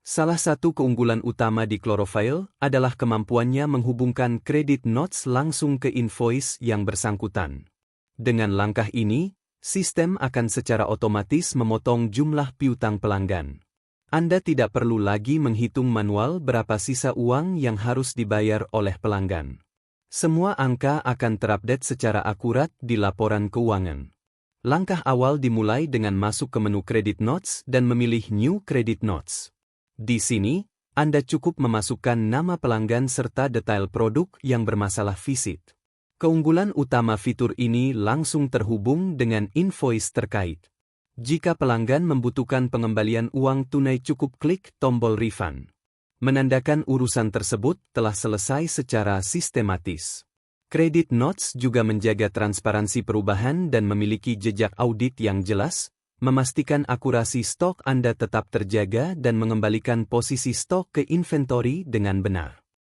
Salah satu keunggulan utama di Chlorophyle adalah kemampuannya menghubungkan kredit notes langsung ke invoice yang bersangkutan. Dengan langkah ini, sistem akan secara otomatis memotong jumlah piutang pelanggan. Anda tidak perlu lagi menghitung manual berapa sisa uang yang harus dibayar oleh pelanggan. Semua angka akan terupdate secara akurat di laporan keuangan. Langkah awal dimulai dengan masuk ke menu Credit Notes dan memilih New Credit Notes. Di sini, Anda cukup memasukkan nama pelanggan serta detail produk yang bermasalah visit. Keunggulan utama fitur ini langsung terhubung dengan invoice terkait. Jika pelanggan membutuhkan pengembalian uang tunai, cukup klik tombol refund. Menandakan urusan tersebut telah selesai secara sistematis. Credit Notes juga menjaga transparansi perubahan dan memiliki jejak audit yang jelas, memastikan akurasi stok Anda tetap terjaga dan mengembalikan posisi stok ke inventory dengan benar.